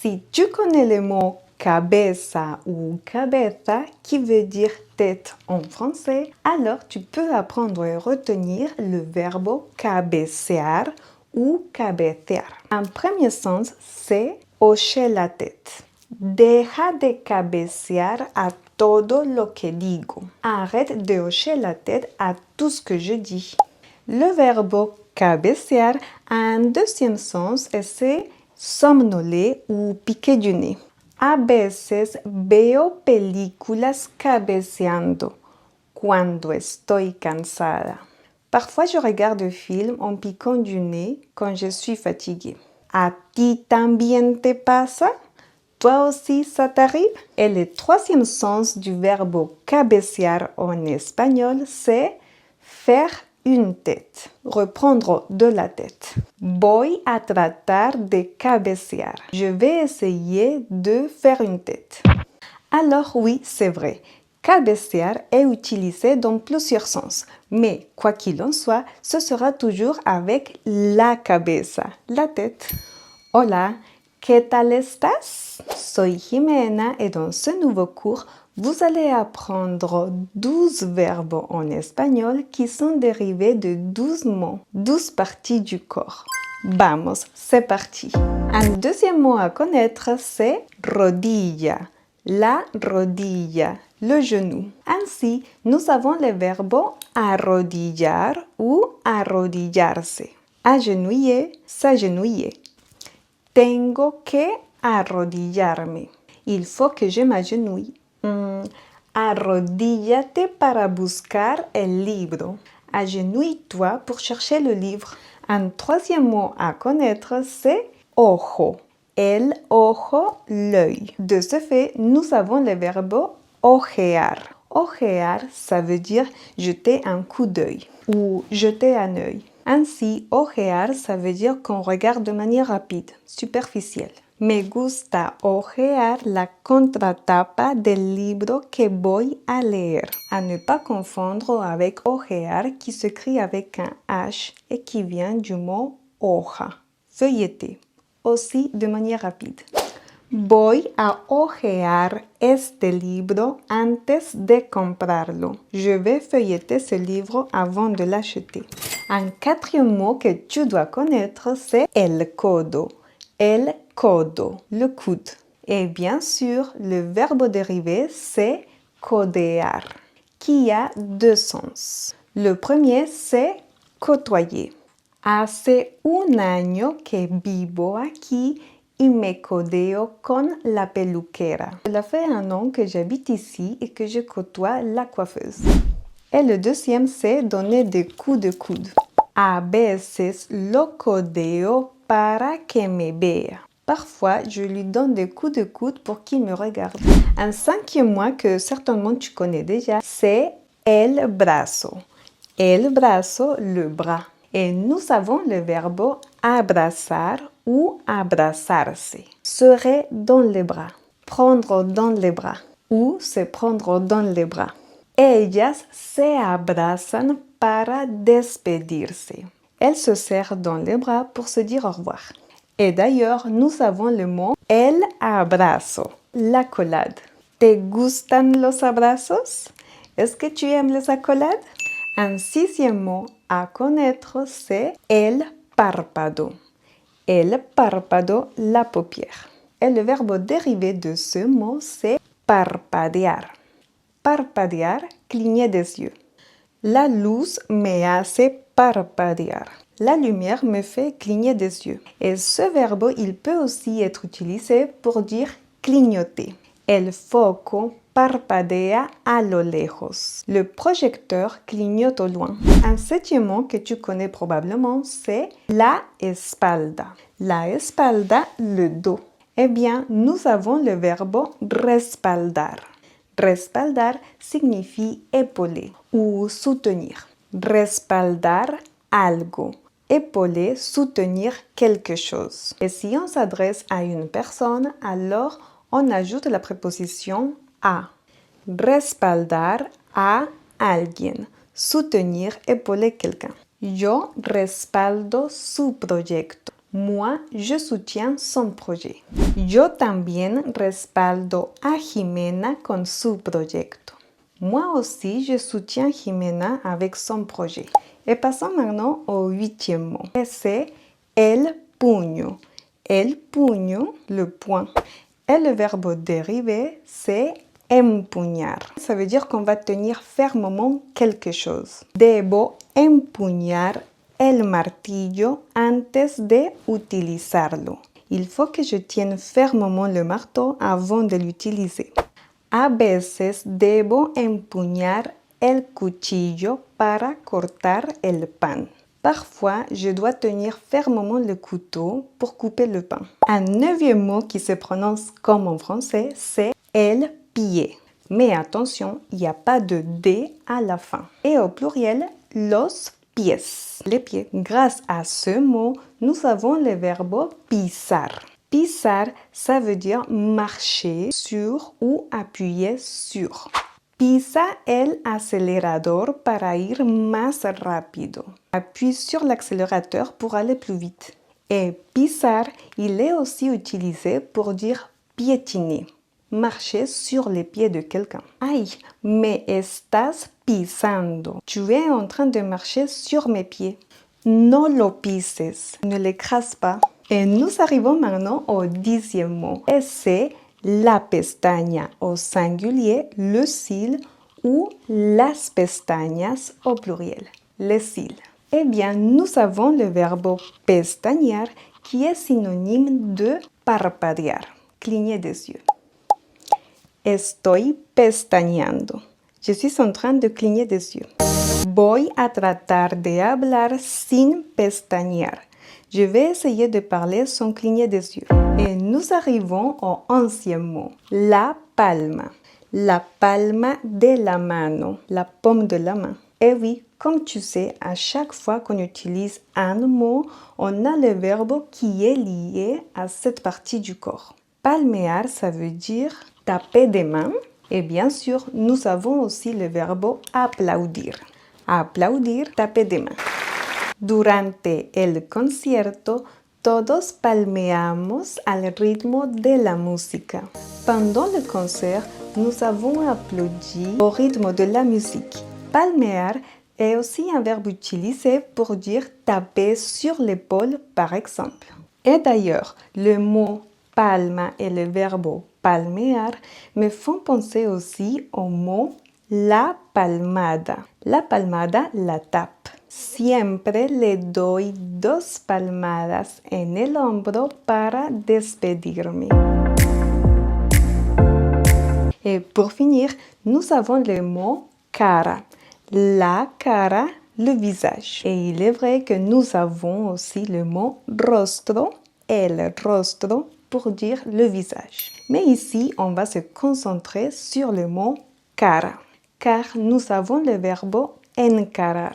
Si tu connais le mot cabeza ou cabeza qui veut dire tête en français, alors tu peux apprendre et retenir le verbe cabecear ou cabecear. Un premier sens, c'est hocher la tête. Deja de cabecear a todo lo que digo. Arrête de hocher la tête à tout ce que je dis. Le verbe cabecear a un deuxième sens et c'est somnoler ou piquer du nez. A veces veo películas cabeceando cuando estoy cansada. Parfois, je regarde des films en piquant du nez quand je suis fatiguée. ¿A ti también te pasa? Toi aussi, ça t'arrive? Et le troisième sens du verbe cabecear en espagnol, c'est faire une tête, reprendre de la tête. Voy a tratar de cabecear. Je vais essayer de faire une tête. Alors oui, c'est vrai. Cabecear est utilisé dans plusieurs sens, mais quoi qu'il en soit, ce sera toujours avec la cabeza, la tête. Hola, ¿qué tal estás? Soy Jimena et dans ce nouveau cours, vous allez apprendre 12 verbes en espagnol qui sont dérivés de 12 mots, 12 parties du corps. Vamos, c'est parti. Un deuxième mot à connaître, c'est rodilla. La rodilla, le genou. Ainsi, nous avons les verbes arrodillar ou arrodillarse. Agenouiller, s'agenouiller. Tengo que arrodillarme. Il faut que je m'agenouille. Arrodíllate para buscar el libro. Agenouille-toi pour chercher le livre. Un troisième mot à connaître, c'est ojo. El ojo, l'œil. De ce fait, nous avons le verbe ojear. Ojear, ça veut dire jeter un coup d'œil ou jeter un œil. Ainsi, ojear, ça veut dire qu'on regarde de manière rapide, superficielle. Me gusta ojear la contratapa del libro que voy a leer. À ne pas confondre avec ojear qui s'écrit avec un H et qui vient du mot hoja, feuilleter, aussi de manière rapide. Voy a ojear este libro antes de comprarlo. Je vais feuilleter ce livre avant de l'acheter. Un quatrième mot que tu dois connaître, c'est el codo. El codo, le coude. Et bien sûr, le verbe dérivé, c'est codear, qui a deux sens. Le premier, c'est côtoyer. Hace un año que vivo aquí y me codeo con la peluquera. Cela fait un an que j'habite ici et que je côtoie la coiffeuse. Et le deuxième, c'est donner des coups de coude. A veces lo codeo para que me vea. Parfois, je lui donne des coups de coude pour qu'il me regarde. Un cinquième mot que certainement tu connais déjà, c'est el brazo. El brazo, le bras. Et nous avons le verbe abrazar ou abrazarse. Serrer dans les bras, prendre dans les bras ou se prendre dans les bras. Ellas se abrazan para despedirse. Elles se serrent dans les bras pour se dire au revoir. Et d'ailleurs, nous avons le mot el abrazo, l'accolade. ¿Te gustan los abrazos? Est-ce que tu aimes les accolades? Un sixième mot à connaître, c'est el párpado. El párpado, la paupière. Et le verbe dérivé de ce mot, c'est parpadear. Parpadear, cligner des yeux. La luz me hace parpadear. La lumière me fait cligner des yeux. Et ce verbe, il peut aussi être utilisé pour dire clignoter. El foco parpadea a lo lejos. Le projecteur clignote au loin. Un septième mot que tu connais probablement, c'est la espalda. La espalda, le dos. Eh bien, nous avons le verbe respaldar. Respaldar signifie épauler ou soutenir. Respaldar algo. Épauler, soutenir quelque chose. Et si on s'adresse à une personne, alors on ajoute la préposition a. Respaldar a alguien. Soutenir, épauler quelqu'un. Yo respaldo su proyecto. Moi, je soutiens son projet. Yo también respaldo a Jimena con su proyecto. Moi aussi, je soutiens Jimena avec son projet. Et passons maintenant au 8e mot. Et c'est el puño. El puño, le poing. Et le verbe dérivé, c'est empuñar. Ça veut dire qu'on va tenir fermement quelque chose. Debo empuñar el martillo antes de utilizarlo. Il faut que je tienne fermement le marteau avant de l'utiliser. A veces debo empuñar el cuchillo para cortar el pan. Parfois, je dois tenir fermement le couteau pour couper le pain. Un 9e mot qui se prononce comme en français, c'est el pie. Mais attention, il n'y a pas de D à la fin. Et au pluriel, los pies, les pieds. Grâce à ce mot, nous avons le verbe pisar. Pisar, ça veut dire marcher sur ou appuyer sur. Pisa el acelerador para ir más rápido. Appuie sur l'accélérateur pour aller plus vite. Et pisar, il est aussi utilisé pour dire piétiner. Marcher sur les pieds de quelqu'un. Ay, me estás pisando. Tu es en train de marcher sur mes pieds. No lo pises. Ne l'écrase pas. Et nous arrivons maintenant au 10e mot. Et c'est la pestaña au singulier, le cil, ou las pestañas au pluriel, les cils. Eh bien, nous avons le verbe pestañear qui est synonyme de parpadear, cligner des yeux. Estoy pestañeando. Je suis en train de cligner des yeux. Voy a tratar de hablar sin pestañear. Je vais essayer de parler sans cligner des yeux. Et nous arrivons au 11e mot, la palma. La palma de la mano, la paume de la main. Et oui, comme tu sais, à chaque fois qu'on utilise un mot, on a le verbe qui est lié à cette partie du corps. Palmear, ça veut dire taper des mains. Et bien sûr, nous avons aussi le verbe aplaudir. Aplaudir, taper des mains. Durante el concierto, todos palmeamos al ritmo de la música. Pendant le concert, nous avons applaudi au rythme de la musique. Palmear est aussi un verbe utilisé pour dire taper sur l'épaule, par exemple. Et d'ailleurs, le mot palma et le verbe palmear me font penser aussi au mot la palmada. La palmada, la tape. Siempre le doy 2 palmadas en el hombro para despedirme. Et pour finir, nous avons le mot cara. La cara, le visage. Et il est vrai que nous avons aussi le mot rostro, el rostro, pour dire le visage. Mais ici, on va se concentrer sur le mot cara, car nous avons le verbe encarar.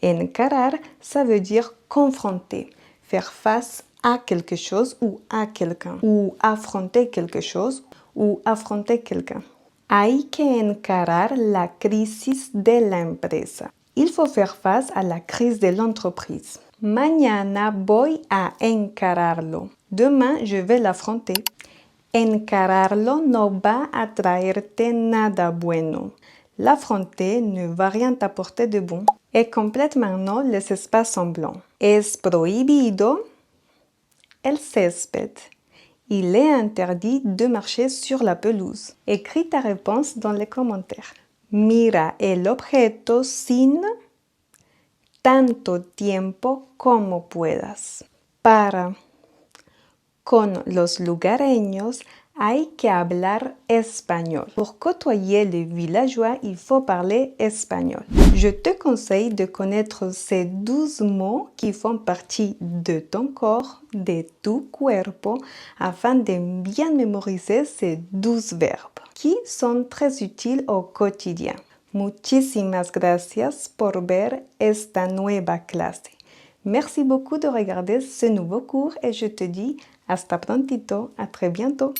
Encarar, ça veut dire confronter, faire face à quelque chose ou à quelqu'un, ou affronter quelque chose ou affronter quelqu'un. Hay que encarar la crisis de la empresa. Il faut faire face à la crise de l'entreprise. Mañana voy a encararlo. Demain, je vais l'affronter. Encararlo no va a traerte nada bueno. L'affronter ne va rien t'apporter de bon. Et complète maintenant les espaces en blanc. Es prohibido el césped. Il est interdit de marcher sur la pelouse. Écris ta réponse dans les commentaires. Mira el objeto sin tanto tiempo como puedas. Para. Con los lugareños hay que hablar espagnol. Pour côtoyer les villageois, il faut parler espagnol. Je te conseille de connaître ces 12 mots qui font partie de ton corps, de tu cuerpo, afin de bien mémoriser ces 12 verbes qui sont très utiles au quotidien. Muchísimas gracias por ver esta nueva clase. Merci beaucoup de regarder ce nouveau cours et je te dis hasta prontito, à très bientôt.